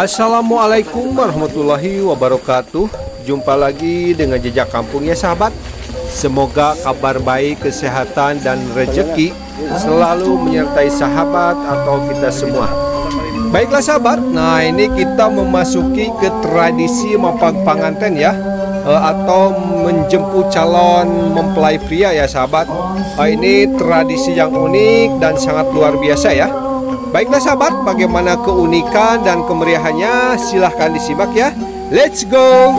Assalamualaikum warahmatullahi wabarakatuh. Jumpa lagi dengan Jejak Kampung ya sahabat. Semoga kabar baik, kesehatan dan rezeki selalu menyertai sahabat atau kita semua. Baiklah sahabat, nah ini kita memasuki ke tradisi mapag panganten ya, atau menjemput calon mempelai pria ya sahabat. Ini tradisi yang unik dan sangat luar biasa ya. Baiklah sahabat, bagaimana keunikan dan kemeriahannya silahkan disimak ya. Let's go.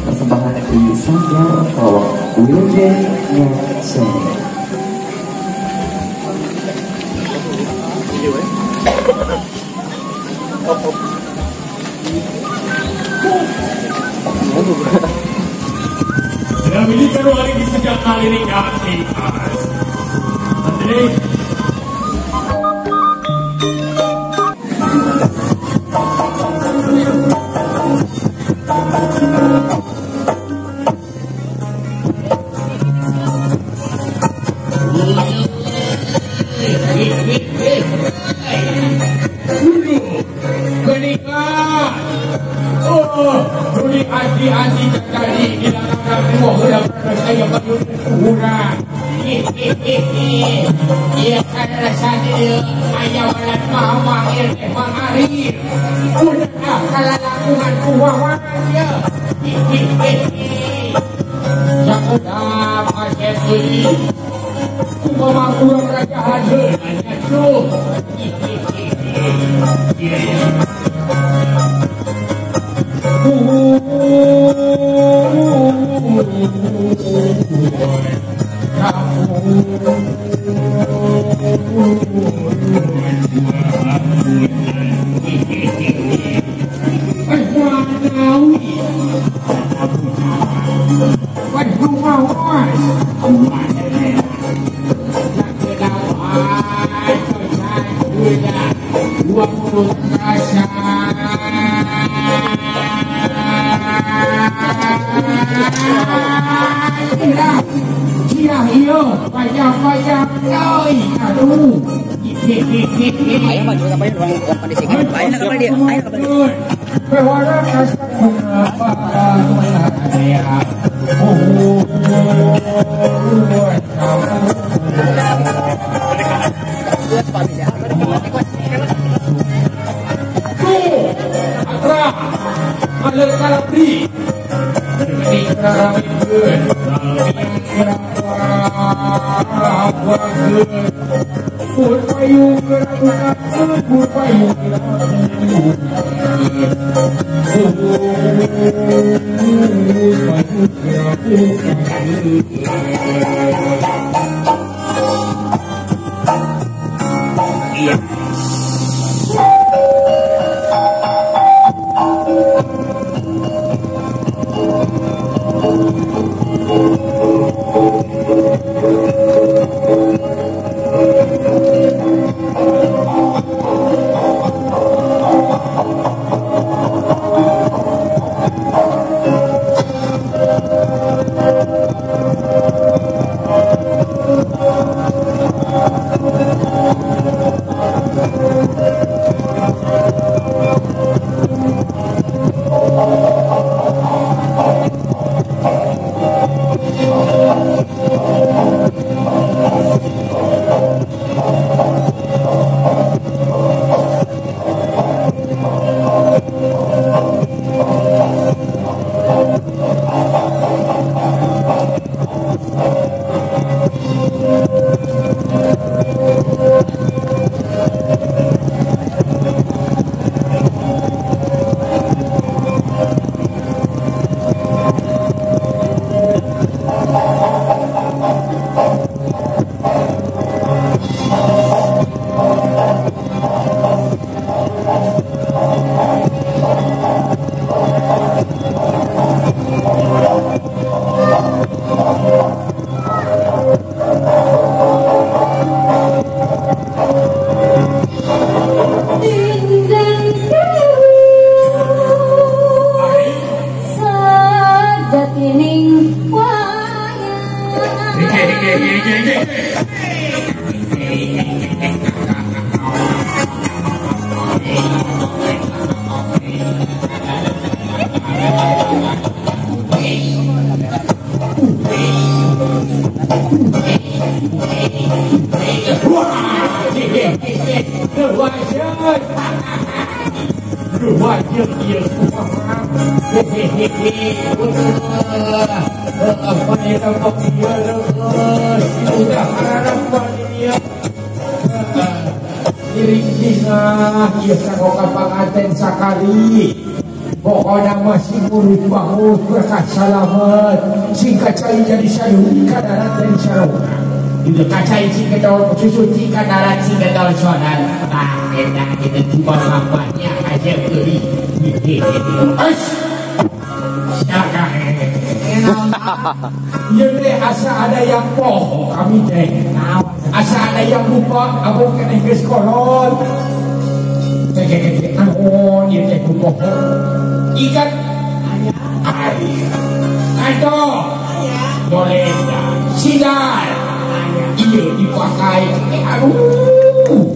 Persembahan di Sanggar Rawak Wilujeng Nyaksen. Sudah miliki hari di sejak kali ini kami hati-hati terjadi di dalam rumah yang saya berkurang. Ia kan rasanya hanya walat mahir mengalir. Udah kalau lakukan kuawannya. Yang udah pakai beli. Kumamangkuang raja hadir hanya tu. Ayo maju ngapain orang kondisi kan? Ayo nak kembali dia. Ayo kembali. iya kumaha hehehe apa nih tampak dia udah harapan dia iring-iringna iya sakoka panganten sakali pokoknya masih murid bagus berkah selamat singkat cai jadi saluh kadarat dari saluh itu kacai singkat daun susu singkat darat singkat daun sodan tak enak kita cuma lampanya aja beri ash siapa iya deh asa ada yang poho kami deh asa ada yang lupa aku kena ke sekolah oh iya deh lupa ikan air aduh dolenda sidar iya dipakai aduh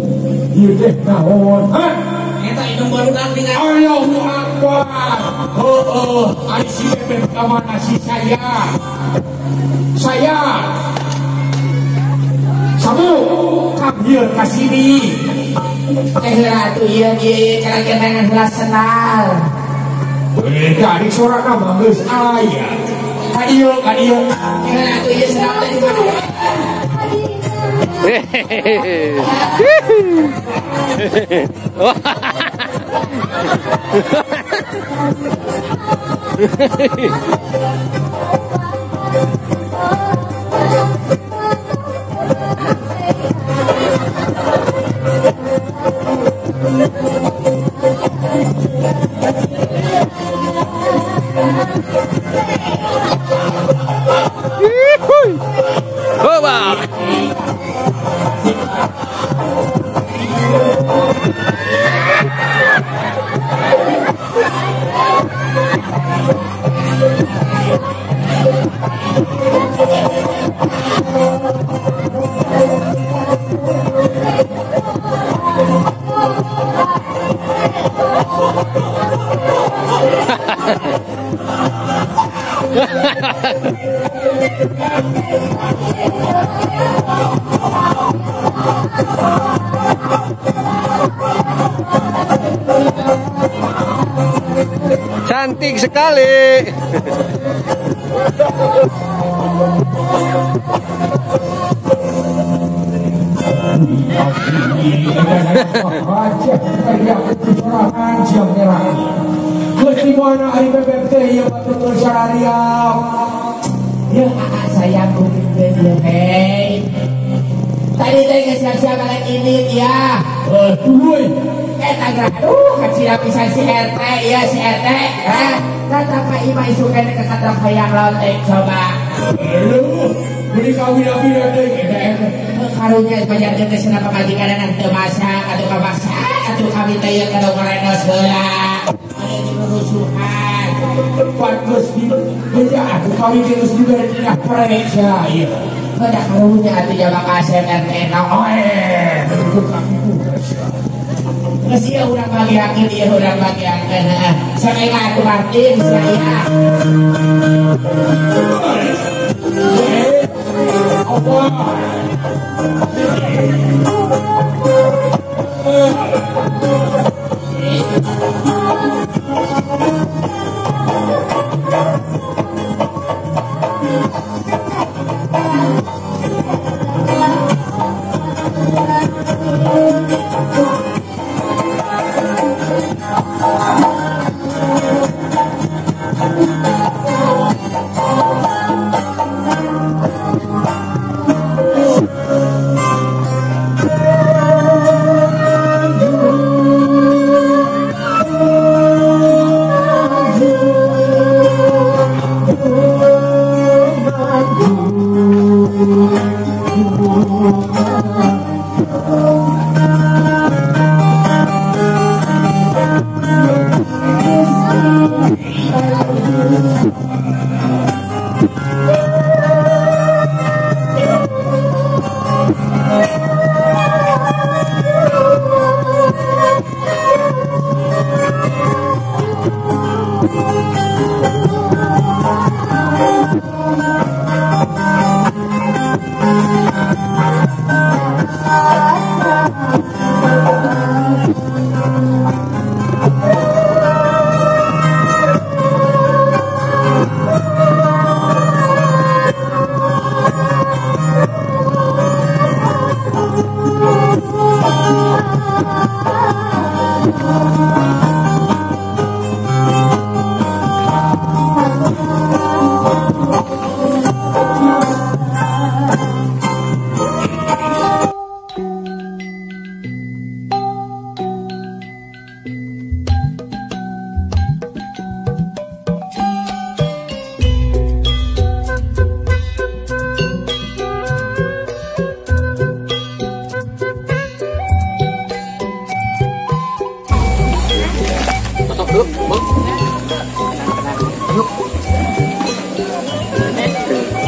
iya deh naon Eta itu baru nanti kan. Allahu Akbar. Ari si bebek kamana si saya. Sabu kambil kasini. Ratu iya di kerajinan gelas senal. Dari suara nama geus aya. Kadieu. Ratu iya senal dari mana? Cantik sekali. Gimana hari bebek teh yang betul syariah? Ya sayang kumpul dia hei. Tadi teh siap-siap kalian ini ya. Duluy. Aduh, kecil bisa si RT ya si RT. Datang ke Ima isukan ke kata yang lontek coba. Lu beli kawin-kawin deh. Karunya banyak jenis kenapa majikan dan masak atau masak atau kami tayang kalau karena sekolah. Ada di perusuhan. Bagus di beda aku kawin terus juga tidak periksa. Pada karunya atau jawab kasih RT Itu kami tugas. Masih orang bagi akhir dia orang bagi akhir. Saya aku Martin saya.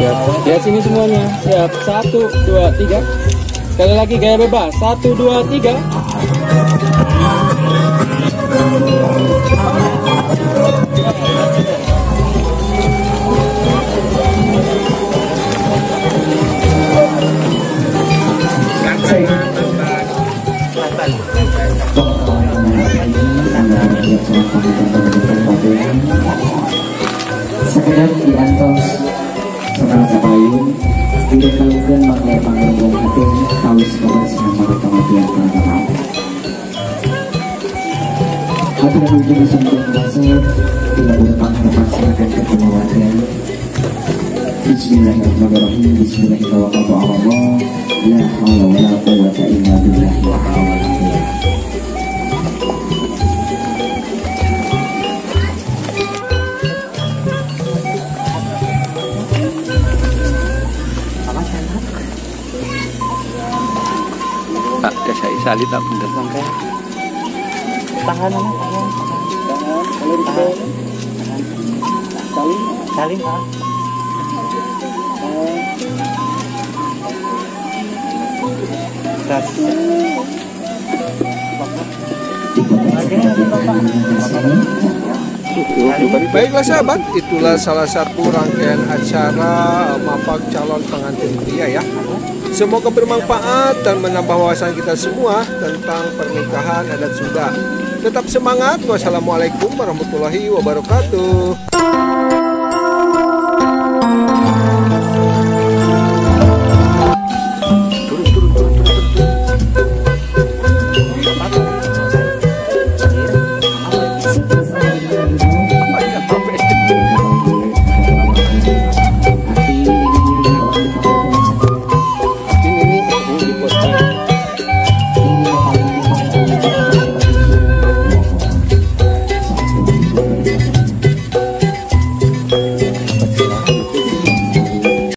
Siap. Lihat sini semuanya. Siap. 1, 2, 3. Sekali lagi gaya bebas. 1, 2, 3. Sekedar diantos semerasa payung tidak kalungkan mangler pangerbong hati kaus kebersihan maka kematian karena hati dan ujung disambung kuasa tidak berpang terpaksanakan kekeluargaan. Bismillahirrahmanirrahim. Bismillahirrahmanirrahim. La hawla wa la quwwata illa billahi wa ta'ala. Pak, saya salit tak bener sampai. Tahan aja, tahan. Salim, Pak. Baiklah sahabat, itulah salah satu rangkaian acara mapag calon pengantin pria ya. Semoga bermanfaat dan menambah wawasan kita semua tentang pernikahan adat Sunda. Tetap semangat. Wassalamualaikum warahmatullahi wabarakatuh.